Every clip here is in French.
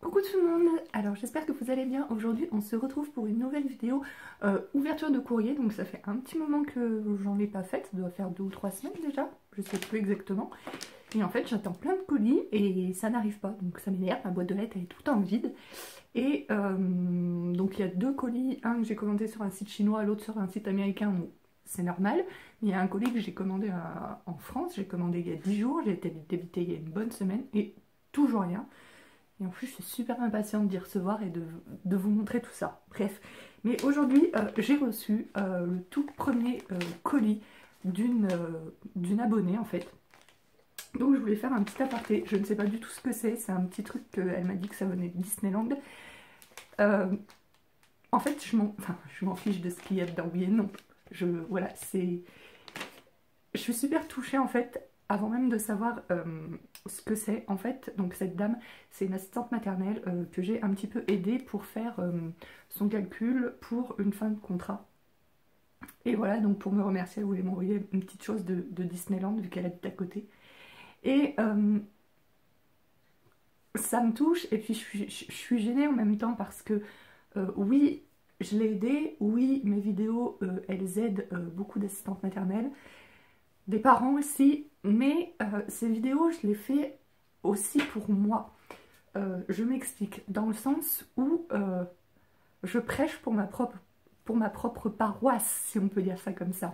Coucou tout le monde, alors j'espère que vous allez bien. Aujourd'hui on se retrouve pour une nouvelle vidéo ouverture de courrier. Donc ça fait un petit moment que j'en ai pas faite, ça doit faire 2 ou 3 semaines déjà, je sais plus exactement. Et en fait j'attends plein de colis et ça n'arrive pas, donc ça m'énerve, ma boîte de lettres elle est tout le temps vide. Et donc il y a 2 colis, un que j'ai commandé sur un site chinois, l'autre sur un site américain, donc c'est normal. Mais il y a un colis que j'ai commandé en France, j'ai commandé il y a 10 jours, j'ai été débité il y a une bonne semaine et toujours rien. Et en plus, je suis super impatiente d'y recevoir et de vous montrer tout ça. Bref, mais aujourd'hui, j'ai reçu le tout premier colis d'une abonnée en fait. Donc je voulais faire un petit aparté. Je ne sais pas du tout ce que c'est un petit truc qu'elle m'a dit que ça venait de Disneyland. En fait, je m'en fiche de ce qu'il y a dedans, oui et non. Voilà, je suis super touchée en fait, avant même de savoir ce que c'est. En fait, donc cette dame, c'est une assistante maternelle que j'ai un petit peu aidée pour faire son calcul pour une fin de contrat. Et voilà, donc pour me remercier, elle voulait m'envoyer une petite chose de Disneyland, vu qu'elle habite à côté. Et ça me touche, et puis je suis gênée en même temps parce que oui, je l'ai aidée, oui, mes vidéos, elles aident beaucoup d'assistantes maternelles, des parents aussi, mais ces vidéos, je les fais aussi pour moi. Je m'explique, dans le sens où je prêche pour ma propre paroisse, si on peut dire ça comme ça.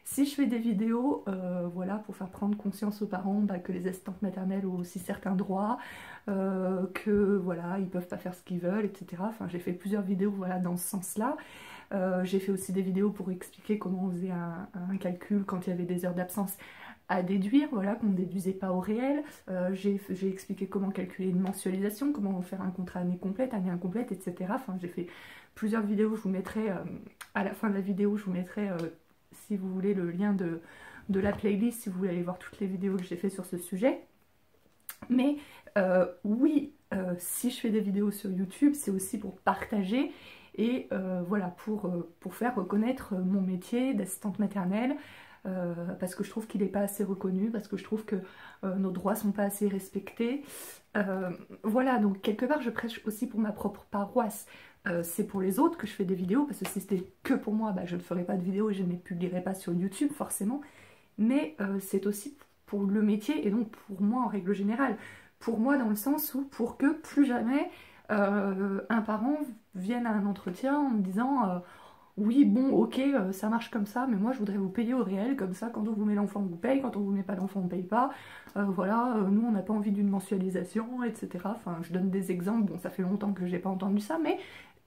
Si je fais des vidéos, voilà, pour faire prendre conscience aux parents que les assistantes maternelles ont aussi certains droits, que voilà, ils peuvent pas faire ce qu'ils veulent, etc. Enfin, j'ai fait plusieurs vidéos, voilà, dans ce sens-là. J'ai fait aussi des vidéos pour expliquer comment on faisait un calcul quand il y avait des heures d'absence à déduire, voilà, qu'on ne déduisait pas au réel. J'ai expliqué comment calculer une mensualisation, comment faire un contrat année complète, année incomplète, etc. Enfin, j'ai fait plusieurs vidéos, je vous mettrai, à la fin de la vidéo, je vous mettrai, si vous voulez, le lien de la playlist, si vous voulez aller voir toutes les vidéos que j'ai fait sur ce sujet. Mais oui, si je fais des vidéos sur YouTube, c'est aussi pour partager et voilà, pour faire reconnaître mon métier d'assistante maternelle, parce que je trouve qu'il n'est pas assez reconnu, parce que je trouve que nos droits sont pas assez respectés. Voilà, donc quelque part je prêche aussi pour ma propre paroisse. C'est pour les autres que je fais des vidéos, parce que si c'était que pour moi, je ne ferais pas de vidéos et je ne les publierais pas sur YouTube forcément. Mais c'est aussi pour le métier et donc pour moi en règle générale. Pour moi dans le sens où pour que plus jamais un parent vienne à un entretien en me disant oui bon ok ça marche comme ça mais moi je voudrais vous payer au réel, comme ça quand on vous met l'enfant on vous paye, quand on vous met pas l'enfant on paye pas, voilà, nous on n'a pas envie d'une mensualisation, etc. Enfin je donne des exemples, bon ça fait longtemps que j'ai pas entendu ça, mais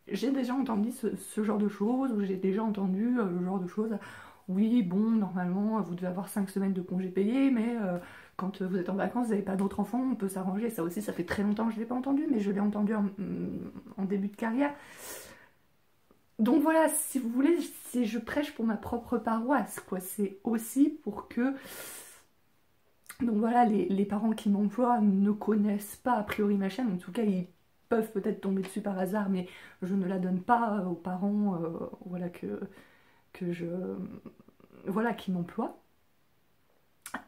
j'ai déjà entendu ce genre de choses, ou j'ai déjà entendu le genre de choses. Oui, bon, normalement, vous devez avoir 5 semaines de congés payés, mais quand vous êtes en vacances, vous n'avez pas d'autres enfants, on peut s'arranger. Ça aussi, ça fait très longtemps que je ne l'ai pas entendu, mais je l'ai entendu en début de carrière. Donc voilà, si vous voulez, je prêche pour ma propre paroisse, quoi. C'est aussi pour que... Donc voilà, les parents qui m'emploient ne connaissent pas a priori ma chaîne, en tout cas, ils peuvent peut-être tomber dessus par hasard, mais je ne la donne pas aux parents, voilà, voilà, qui m'emploient.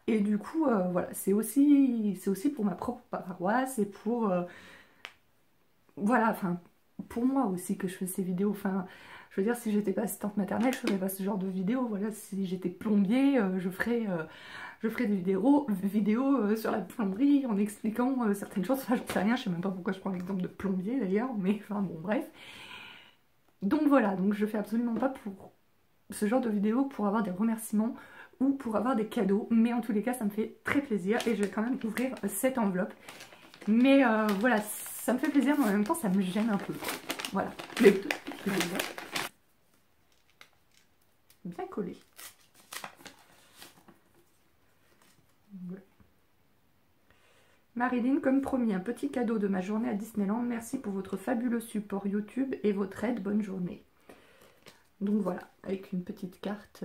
Et du coup, voilà, c'est aussi pour ma propre paroisse et pour, voilà, enfin, pour moi aussi que je fais ces vidéos. Enfin, je veux dire, si j'étais pas assistante maternelle, je ferais pas ce genre de vidéos. Voilà, si j'étais plombier, je ferais des vidéos sur la plomberie en expliquant certaines choses. Enfin, j'en sais rien, je sais même pas pourquoi je prends l'exemple de plombier d'ailleurs, mais enfin bon, bref. Donc voilà, donc je fais absolument pas pour ce genre de vidéos pour avoir des remerciements ou pour avoir des cadeaux, mais en tous les cas ça me fait très plaisir et je vais quand même ouvrir cette enveloppe. Mais voilà, ça me fait plaisir mais en même temps ça me gêne un peu. Voilà, mais bien collé. Voilà. Marilyn, comme promis, un petit cadeau de ma journée à Disneyland. Merci pour votre fabuleux support YouTube et votre aide. Bonne journée. Donc voilà, avec une petite carte,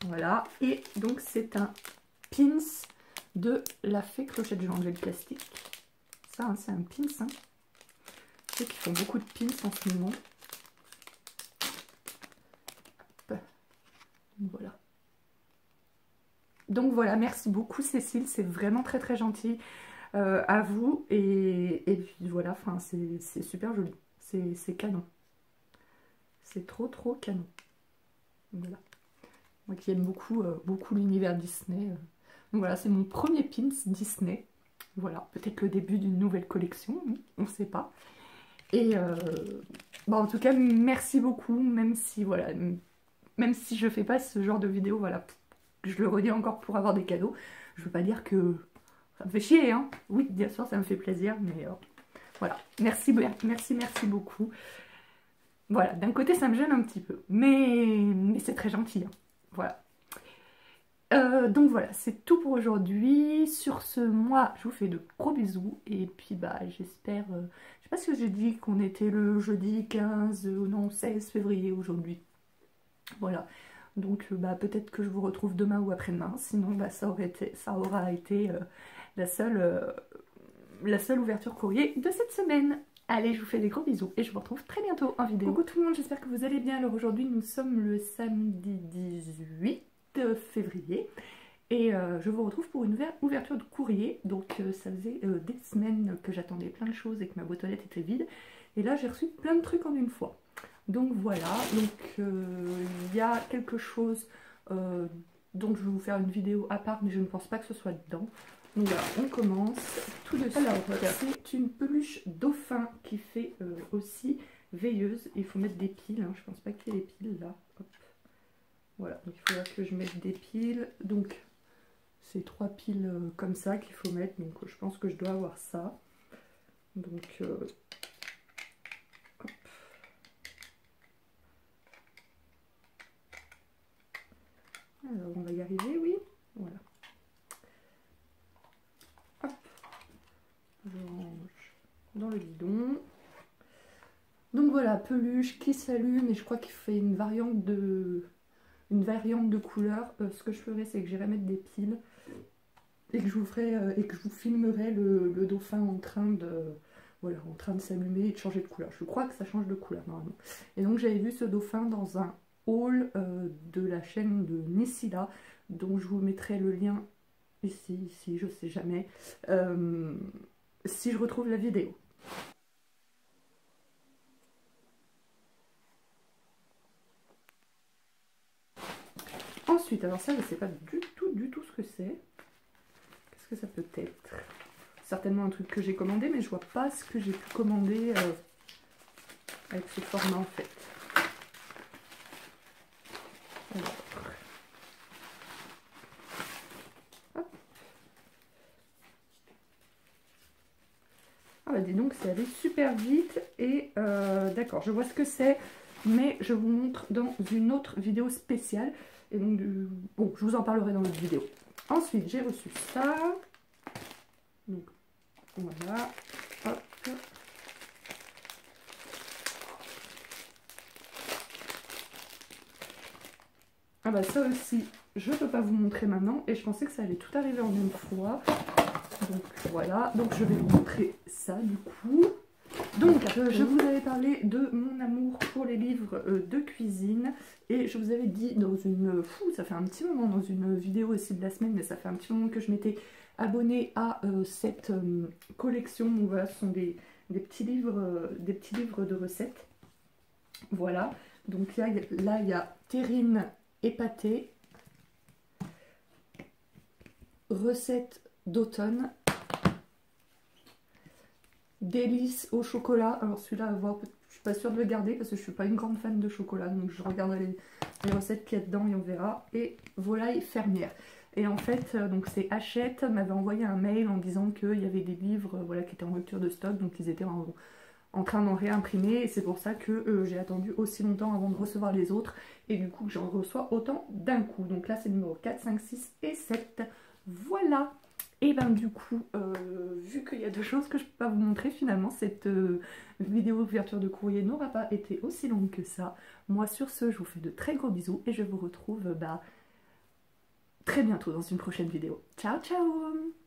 voilà. Et donc c'est un pins de la Fée Clochette. Je vais enlever le plastique. Ça, hein, c'est un pins. Hein. Je sais qu'ils font beaucoup de pins en ce moment. Hop. Voilà. Donc voilà, merci beaucoup Cécile, c'est vraiment très très gentil. à vous. Et puis voilà, enfin, c'est super joli. C'est canon. C'est trop canon. Voilà. Moi qui aime beaucoup, beaucoup l'univers Disney. Donc voilà, c'est mon premier pins Disney. Voilà, peut-être le début d'une nouvelle collection, on ne sait pas. Et bon, en tout cas, merci beaucoup, même si voilà, même si je fais pas ce genre de vidéo, voilà, je le redis encore pour avoir des cadeaux. Je veux pas dire que ça me fait chier, hein. Oui, bien sûr, ça me fait plaisir, mais voilà. Merci beaucoup. Voilà, d'un côté, ça me gêne un petit peu, mais c'est très gentil, hein. Voilà. Donc voilà, c'est tout pour aujourd'hui. Sur ce, moi, je vous fais de gros bisous. Et puis, bah, j'espère... je sais pas si j'ai dit qu'on était le jeudi 15, non, 16 février aujourd'hui. Voilà. Donc, bah, peut-être que je vous retrouve demain ou après-demain. Sinon, bah, ça aura été la seule ouverture courrier de cette semaine. Allez, je vous fais des gros bisous et je vous retrouve très bientôt en vidéo. Coucou tout le monde, j'espère que vous allez bien. Alors aujourd'hui, nous sommes le samedi 18 février et je vous retrouve pour une ouverture de courrier. Donc ça faisait des semaines que j'attendais plein de choses et que ma boîte aux lettres était vide. Et là, j'ai reçu plein de trucs en une fois. Donc voilà, donc il y a quelque chose dont je vais vous faire une vidéo à part, mais je ne pense pas que ce soit dedans. Donc voilà, on commence tout de suite. Alors, c'est une peluche dauphin qui fait aussi veilleuse. Il faut mettre des piles, hein. Je pense pas qu'il y ait des piles là. Hop. Voilà, donc il faudra que je mette des piles. Donc, c'est 3 piles comme ça qu'il faut mettre. Donc, je pense que je dois avoir ça. Donc, hop. Alors, on va y arriver, oui. Voilà. Hop. Je range dans le bidon. Donc voilà, peluche qui s'allume et je crois qu'il fait une variante de couleur. Ce que je ferai, c'est que j'irai mettre des piles et que je vous ferai et que je vous filmerai le dauphin en train de s'allumer et de changer de couleur. Je crois que ça change de couleur normalement. Et donc j'avais vu ce dauphin dans un haul de la chaîne de Nissila, dont je vous mettrai le lien ici, je sais jamais, si je retrouve la vidéo. Ensuite, alors ça, je ne sais pas du tout ce que c'est. Qu'est-ce que ça peut être? Certainement un truc que j'ai commandé, mais je vois pas ce que j'ai pu commander avec ce format en fait. Alors. Hop. Ah bah dis donc, c'est allé super vite et d'accord, je vois ce que c'est, mais je vous montre dans une autre vidéo spéciale. Et donc, bon, je vous en parlerai dans l'autre vidéo. Ensuite, j'ai reçu ça. Donc, voilà. Hop. Ah bah ça aussi, je ne peux pas vous montrer maintenant. Et je pensais que ça allait tout arriver en une fois. Donc voilà. Donc je vais vous montrer ça du coup. Donc, je vous avais parlé de mon amour pour les livres de cuisine et je vous avais dit dans une... ça fait un petit moment, dans une vidéo aussi de la semaine, mais ça fait un petit moment que je m'étais abonnée à cette collection. Donc voilà, ce sont des petits livres de recettes. Voilà, donc là il y a terrine épatée, recettes d'automne, délices au chocolat. Alors celui-là, à voir, je suis pas sûre de le garder parce que je suis pas une grande fan de chocolat, donc je regarderai les recettes qu'il y a dedans et on verra. Et volaille fermière. Et en fait, donc c'est Hachette m'avait envoyé un mail en disant qu'il y avait des livres voilà, qui étaient en rupture de stock, donc ils étaient en train d'en réimprimer, et c'est pour ça que j'ai attendu aussi longtemps avant de recevoir les autres, et du coup j'en reçois autant d'un coup. Donc là c'est le numéro 4, 5, 6 et 7. Voilà. Et ben du coup, vu qu'il y a 2 choses que je peux pas vous montrer, finalement cette vidéo ouverture de courrier n'aura pas été aussi longue que ça. Moi sur ce, je vous fais de très gros bisous et je vous retrouve très bientôt dans une prochaine vidéo. Ciao ciao!